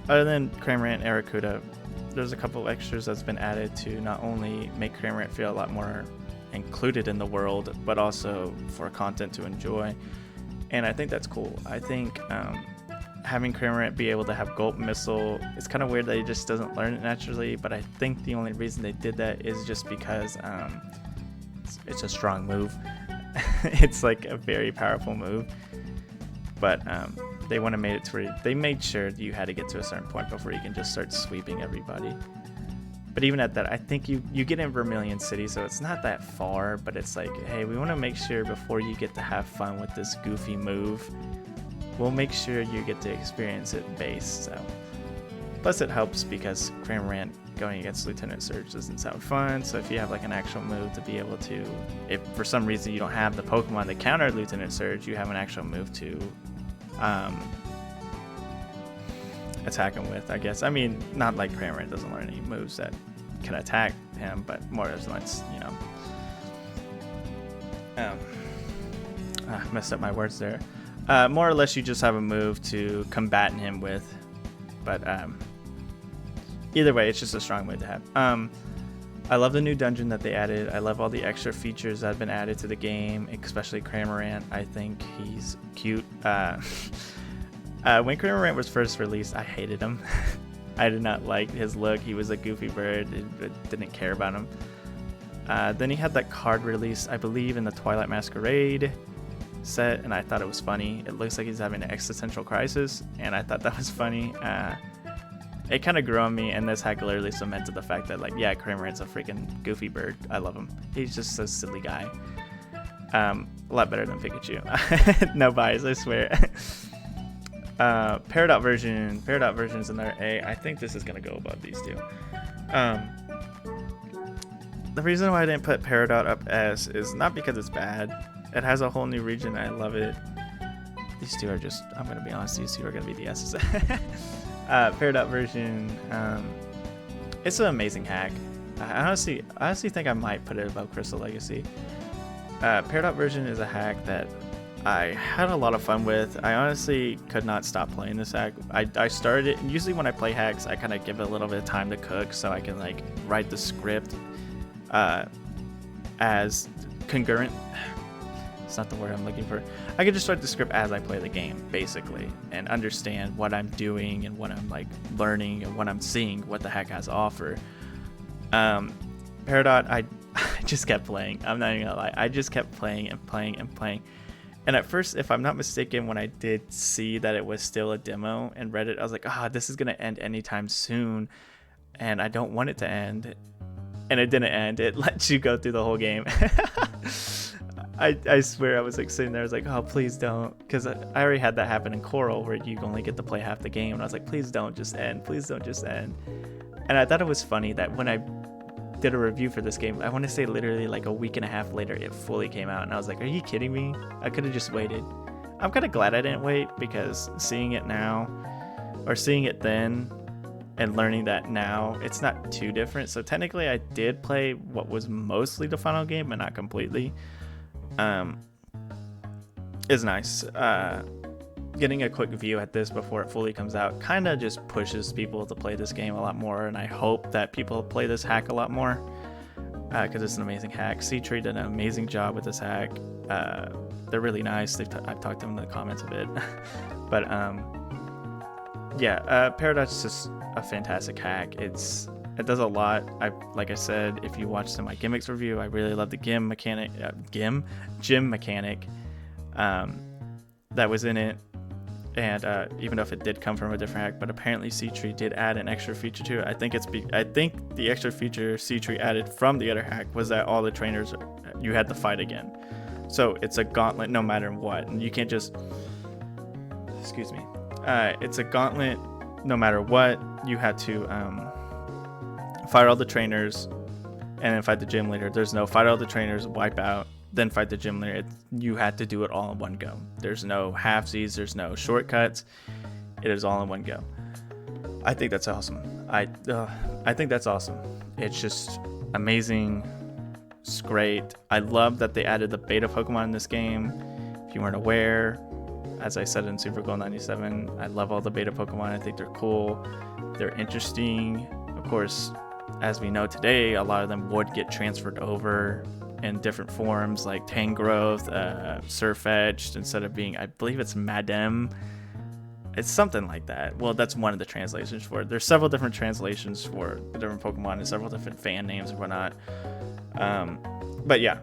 Other than Kramarant and Arrokuda, there's a couple extras that's been added to not only make Kramarant feel a lot more included in the world, but also for content to enjoy. And I think that's cool. I think having Kramarant be able to have Gulp Missile, it's kind of weird that he just doesn't learn it naturally, but I think the only reason they did that is just because it's a strong move. It's like a very powerful move. But they want to make it to where they made sure that you had to get to a certain point before you can just start sweeping everybody. But even at that, I think you get in Vermilion City, so it's not that far, but it's like, hey, we want to make sure before you get to have fun with this goofy move, we'll make sure you get to experience it base. So, plus it helps because Kramarant going against Lieutenant Surge doesn't sound fun, so if you have like an actual move to be able to, if for some reason you don't have the Pokemon that counter Lieutenant Surge, you have an actual move to attack him with, I guess. I mean, not like Kramarant doesn't learn any moves that can attack him, but more or less, you know. Messed up my words there. More or less, you just have a move to combat him with, but either way, it's just a strong way to have. I love the new dungeon that they added. I love all the extra features that have been added to the game, especially Kramarant. I think he's cute. When Kramarant was first released, I hated him. I did not like his look. He was a goofy bird. I didn't care about him. Then he had that card release, I believe, in the Twilight Masquerade set, and I thought it was funny. It looks like he's having an existential crisis, and I thought that was funny. It kind of grew on me, and this hack literally cemented the fact that, like, yeah, Kramarant's a freaking goofy bird. I love him. He's just a silly guy. A lot better than Pikachu. No bias, I swear. Paradot version is another A. I think this is gonna go above these two. The reason why I didn't put Paradot up S is not because it's bad. It has a whole new region. I love it. These two are just, I'm gonna be honest, these two are gonna be the S's. Paradot version, it's an amazing hack. I honestly think I might put it above Crystal Legacy. Paradot version is a hack that I had a lot of fun with. I honestly could not stop playing this hack. I started it, and usually when I play hacks, I kind of give it a little bit of time to cook so I can like write the script as concurrent. It's not the word I'm looking for. I can just write the script as I play the game, basically, and understand what I'm doing and what I'm like learning and what I'm seeing, what the hack has to offer. Paradot, I just kept playing. I'm not even gonna lie. I just kept playing and playing and playing. And at first, if I'm not mistaken, when I did see that it was still a demo and read it, I was like, this is gonna end anytime soon, and I don't want it to end. And it didn't end. It lets you go through the whole game. I swear I was like sitting there, I was like, oh, please don't, because I already had that happen in Coral where you only get to play half the game, and I was like, please don't just end, please don't just end. And I thought it was funny that when I did a review for this game, I want to say literally like a week and a half later, it fully came out, and I was like, are you kidding me? I could have just waited. I'm kind of glad I didn't wait, because seeing it now, or seeing it then, and learning that now, it's not too different. So technically I did play what was mostly the final game, but not completely. Is nice. Getting a quick view at this before it fully comes out kind of just pushes people to play this game a lot more, and I hope that people play this hack a lot more, because it's an amazing hack. C-Tree did an amazing job with this hack. they're really nice. I've talked to them in the comments a bit. But yeah, Paradot's just a fantastic hack. It does a lot. Like I said, if you watch some of my gimmicks review, I really love the gym mechanic that was in it. And even though if it did come from a different hack, but apparently C-Tree did add an extra feature to it. I think the extra feature C-Tree added from the other hack was that all the trainers, you had to fight again. So it's a gauntlet no matter what, and you can't just, excuse me, it's a gauntlet no matter what. You had to fight all the trainers and then fight the gym leader. There's no fight all the trainers, wipe out, then fight the gym leader. You had to do it all in one go. There's no halfsies, there's no shortcuts. It is all in one go. I think that's awesome. I think that's awesome. It's just amazing. It's great. I love that they added the beta Pokemon in this game. If you weren't aware, as I said in Super Gold 97, I love all the beta Pokemon. I think they're cool. They're interesting. Of course, as we know today, a lot of them would get transferred over in different forms, like Tangrowth, Surfetched, instead of being, I believe it's Madem. It's something like that. Well, that's one of the translations for it. There's several different translations for the different Pokemon and several different fan names and whatnot. But yeah,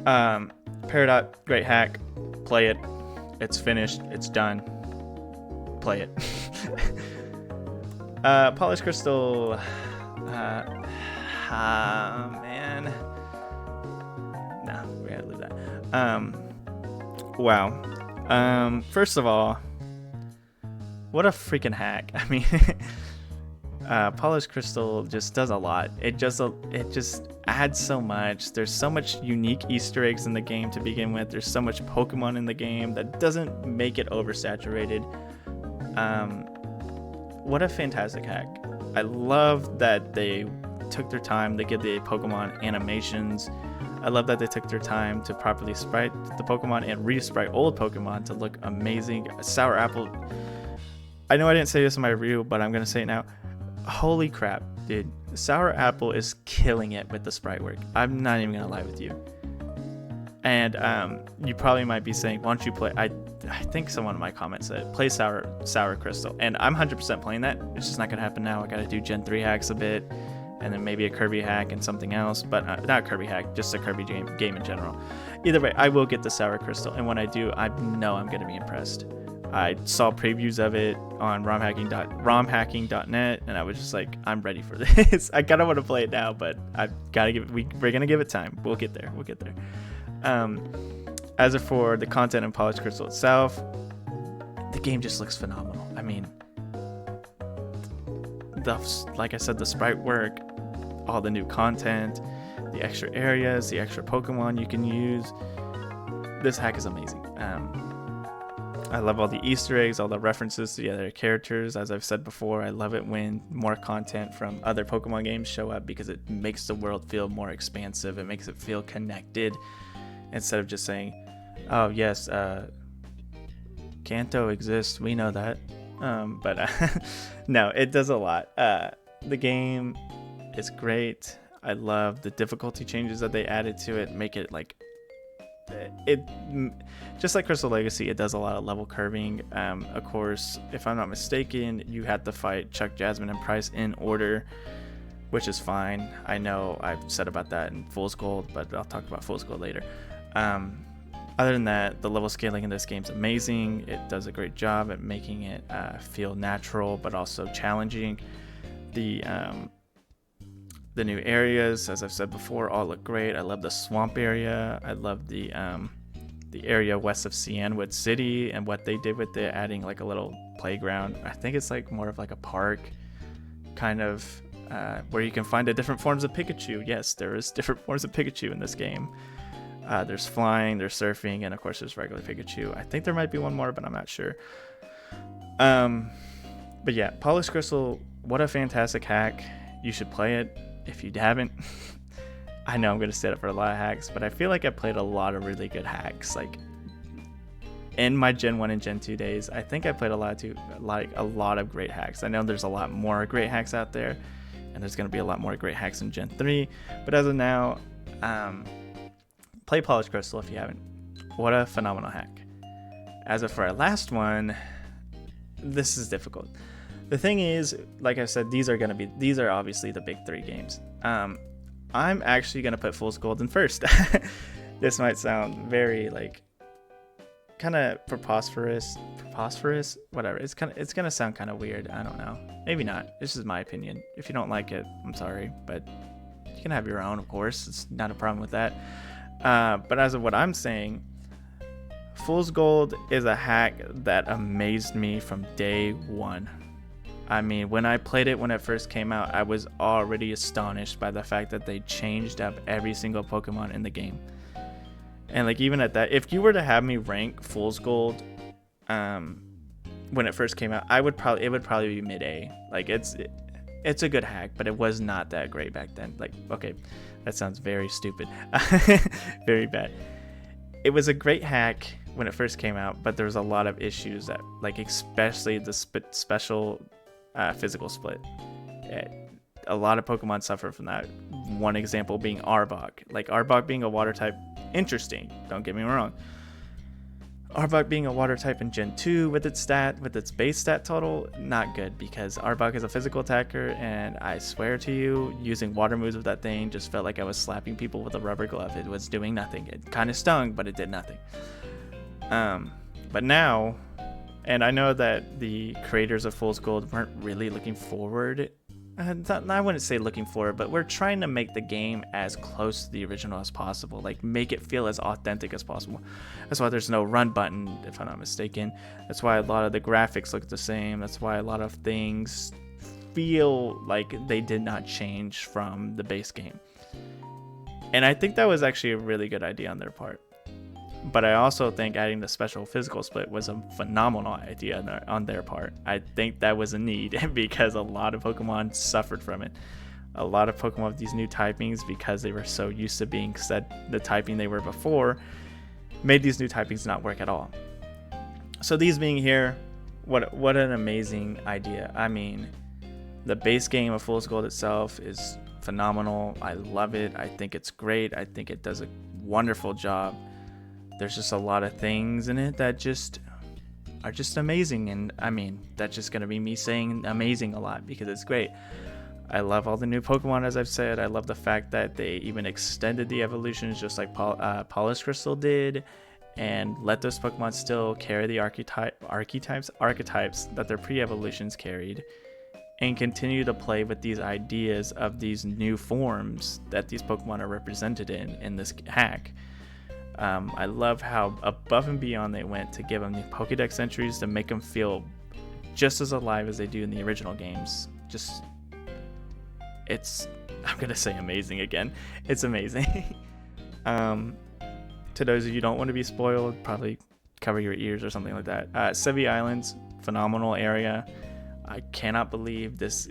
Paradot, great hack. Play it. It's finished. It's done. Play it. Polished Crystal. Man. Nah, we gotta leave that. Wow. First of all, what a freaking hack. I mean, Polished Crystal just does a lot. It just adds so much. There's so much unique Easter eggs in the game to begin with. There's so much Pokemon in the game that doesn't make it oversaturated. What a fantastic hack. I love that they took their time to get the Pokemon animations. I love that they took their time to properly sprite the Pokemon and re-sprite old Pokemon to look amazing. Sour Apple, I know I didn't say this in my review, but I'm gonna say it now. Holy crap, dude. Sour Apple is killing it with the sprite work. I'm not even gonna lie with you. And you probably might be saying, why don't you play, I think someone in my comments said, play Sour Crystal. And I'm 100% playing that. It's just not gonna happen now. I gotta do Gen 3 hacks a bit, and then maybe a Kirby hack and something else, but not a Kirby hack, just a Kirby game in general. Either way, I will get the Sour Crystal, and when I do, I know I'm gonna be impressed. I saw previews of it on romhacking.net, and I was just like, I'm ready for this. I kind of want to play it now, but I've got to we're gonna give it time. We'll get there. As for the content in Polished Crystal itself, the game just looks phenomenal. I mean, like I said, the sprite work, all the new content, the extra areas, the extra Pokemon you can use. This hack is amazing. I love all the Easter eggs, all the references to the other characters. As I've said before, I love it when more content from other Pokemon games show up because it makes the world feel more expansive. It makes it feel connected instead of just saying, oh yes, Kanto exists, we know that. But no, it does a lot. The game is great. I love the difficulty changes that they added to it, make it like it just like Crystal Legacy. It does a lot of level curving. Of course, if I'm not mistaken, you had to fight Chuck, Jasmine, and Price in order, which is fine. I know I've said about that in Fool's Gold, but I'll talk about Fool's Gold later. Other than that, the level scaling in this game is amazing. It does a great job at making it feel natural, but also challenging. The new areas, as I've said before, all look great. I love the swamp area. I love the area west of Cianwood City and what they did with it, adding like a little playground. I think it's like more of like a park, kind of, where you can find the different forms of Pikachu. Yes, there is different forms of Pikachu in this game. There's flying, there's surfing, and of course there's regular Pikachu. I think there might be one more, but I'm not sure. But yeah, Polished Crystal, what a fantastic hack. You should play it if you haven't. I know I'm going to set up for a lot of hacks, but I feel like I played a lot of really good hacks. Like in my Gen 1 and Gen 2 days, I think I played a lot of great hacks. I know there's a lot more great hacks out there, and there's going to be a lot more great hacks in Gen 3. But as of now, play Polished Crystal if you haven't. What a phenomenal hack. As of for our last one, this is difficult. The thing is, like I said, these are obviously the big 3 games. I'm actually gonna put Fool's Gold in first. This might sound very like kind of preposterous, whatever. It's gonna sound kind of weird. I don't know. Maybe not. This is my opinion. If you don't like it, I'm sorry, but you can have your own, of course. It's not a problem with that. But as of what I'm saying, Fool's Gold is a hack that amazed me from day one. I mean, when I played it when it first came out, I was already astonished by the fact that they changed up every single Pokemon in the game. And like even at that, if you were to have me rank Fool's Gold when it first came out, it would probably be mid-A. Like it's a good hack, but it was not that great back then. Like, okay, that sounds very stupid. Very bad. It was a great hack when it first came out, but there was a lot of issues that, like, especially the special physical split. A lot of Pokemon suffer from that. One example being Arbok. Like, Arbok being a water type, interesting, don't get me wrong. Arbok being a water type in Gen 2 with its base stat total, not good, because Arbok is a physical attacker, and I swear to you, using water moves with that thing just felt like I was slapping people with a rubber glove. It was doing nothing. It kind of stung, but it did nothing. But now, and I know that the creators of Fool's Gold weren't really looking forward. I wouldn't say looking forward, but we're trying to make the game as close to the original as possible, like make it feel as authentic as possible. That's why there's no run button, if I'm not mistaken. That's why a lot of the graphics look the same. That's why a lot of things feel like they did not change from the base game. And I think that was actually a really good idea on their part. But I also think adding the special physical split was a phenomenal idea on their part. I think that was a need because a lot of Pokemon suffered from it. A lot of Pokemon with these new typings, because they were so used to being set the typing they were before, made these new typings not work at all. So these being here, what an amazing idea. I mean, the base game of Fool's Gold itself is phenomenal. I love it. I think it's great. I think it does a wonderful job. There's just a lot of things in it that just are just amazing. And I mean, that's just going to be me saying amazing a lot because it's great. I love all the new Pokemon, as I've said. I love the fact that they even extended the evolutions just like Polish Crystal did, and let those Pokemon still carry the archetypes that their pre-evolutions carried, and continue to play with these ideas of these new forms that these Pokemon are represented in this hack. I love how above and beyond they went to give them the Pokédex entries to make them feel just as alive as they do in the original games. I'm gonna say amazing again. It's amazing. To those of you who don't want to be spoiled, probably cover your ears or something like that. Sevii Islands, phenomenal area. I cannot believe this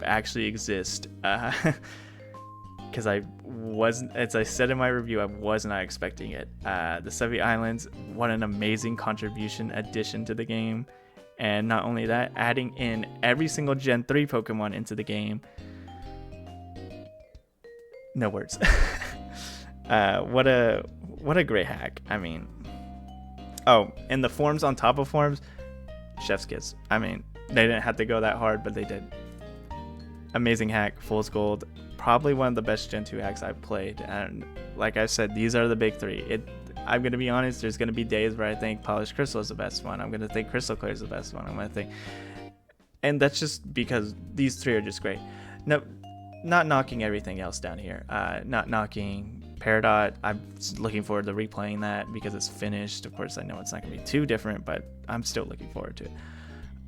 actually exists. Because as I said in my review, I was not expecting it. The Sevii Islands, what an amazing addition to the game. And not only that, adding in every single Gen 3 Pokemon into the game. No words. What a great hack. I mean, and the forms on top of forms, chef's kiss. I mean, they didn't have to go that hard, but they did. Amazing hack, Fool's Gold. Probably one of the best Gen 2 hacks I've played. And like I said, these are the big 3. I'm going to be honest, there's going to be days where I think Polished Crystal is the best one. I'm going to think Crystal Clear is the best one. I'm going to think... And that's just because these 3 are just great. No, not knocking everything else down here. Not knocking Paradot. I'm looking forward to replaying that because it's finished. Of course, I know it's not going to be too different, but I'm still looking forward to it.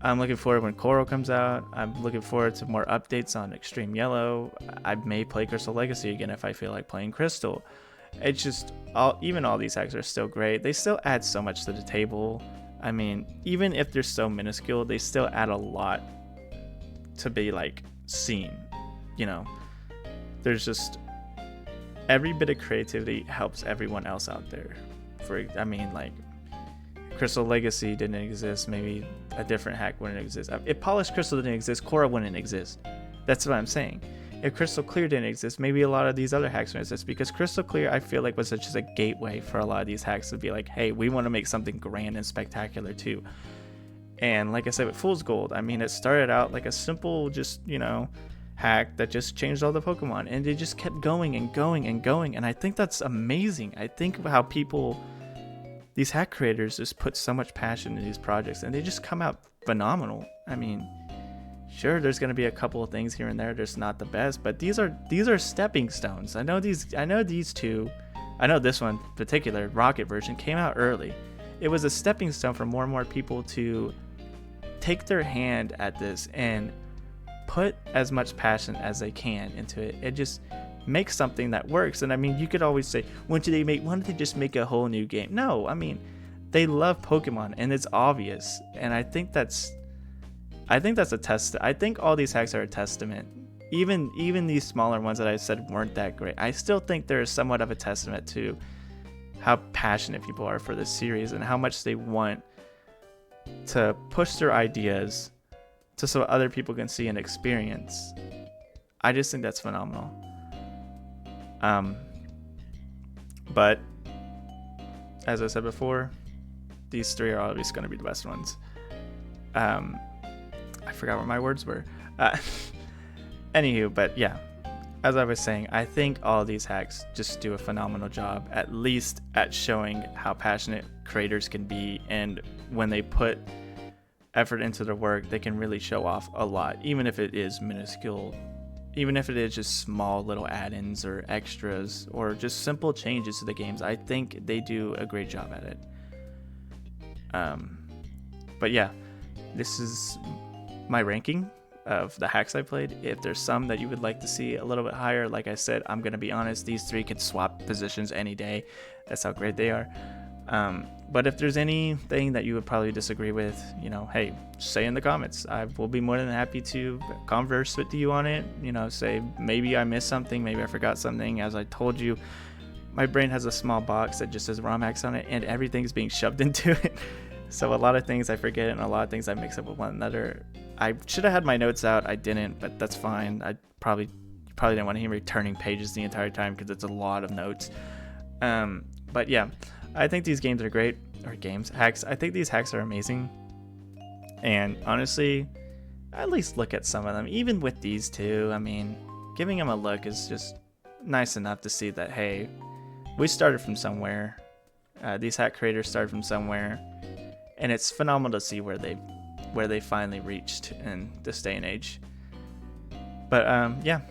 I'm looking forward when Coral comes out. I'm looking forward to more updates on Extreme Yellow. I may play Crystal Legacy again if I feel like playing Crystal. It's just, even all these hacks are still great. They still add so much to the table. I mean, even if they're so minuscule, they still add a lot to be like seen. You know, there's just every bit of creativity helps everyone else out there. Like Crystal Legacy didn't exist, maybe a different hack wouldn't exist. If Polished Crystal didn't exist, Cora wouldn't exist. That's what I'm saying. if Crystal Clear didn't exist, maybe a lot of these other hacks would exist, because Crystal Clear, I feel like, was just a gateway for a lot of these hacks to be like, hey, we want to make something grand and spectacular too. And like I said with Fool's Gold, I mean, it started out like a simple, just, you know, hack that just changed all the Pokemon, and it just kept going and going and going. And I think that's amazing. I think how these hack creators just put so much passion in these projects, and they just come out phenomenal. I mean, sure, there's going to be a couple of things here and there that's not the best, but these are stepping stones. I know these two. I know this one in particular, Rocket version, came out early. It was a stepping stone for more and more people to take their hand at this and put as much passion as they can into it. It just makes something that works. And I mean, you could always say, why don't they just make a whole new game? No, I mean, they love Pokemon, and it's obvious. And I think that's a test. I think all these hacks are a testament. Even these smaller ones that I said weren't that great, I still think they're somewhat of a testament to how passionate people are for this series and how much they want to push their ideas to so other people can see and experience. I just think that's phenomenal. But as I said before, these three are always going to be the best ones. I forgot what my words were. Anywho, but yeah, as I was saying, I think all these hacks just do a phenomenal job, at least at showing how passionate creators can be, and when they put effort into their work, they can really show off a lot, even if it is minuscule, even if it is just small little add-ins or extras or just simple changes to the games. I think they do a great job at it. But yeah, this is my ranking of the hacks I played. If there's some that you would like to see a little bit higher, like I said, I'm gonna be honest, these three could swap positions any day. That's how great they are. But if there's anything that you would probably disagree with, you know, hey, say in the comments. I will be more than happy to converse with you on it. You know, say maybe I missed something, maybe I forgot something. As I told you, my brain has a small box that just says ROM hacks on it, and everything's being shoved into it. So a lot of things I forget, and a lot of things I mix up with one another. I should have had my notes out. I didn't, but that's fine. You probably didn't want to hear me turning pages the entire time because it's a lot of notes. But yeah, I think these games are great. Hacks. I think these hacks are amazing. And honestly, at least look at some of them. Even with these two, I mean, giving them a look is just nice enough to see that, hey, we started from somewhere. These hack creators started from somewhere. And it's phenomenal to see where they finally reached in this day and age. But yeah,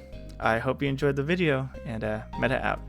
I hope you enjoyed the video, and Meta out.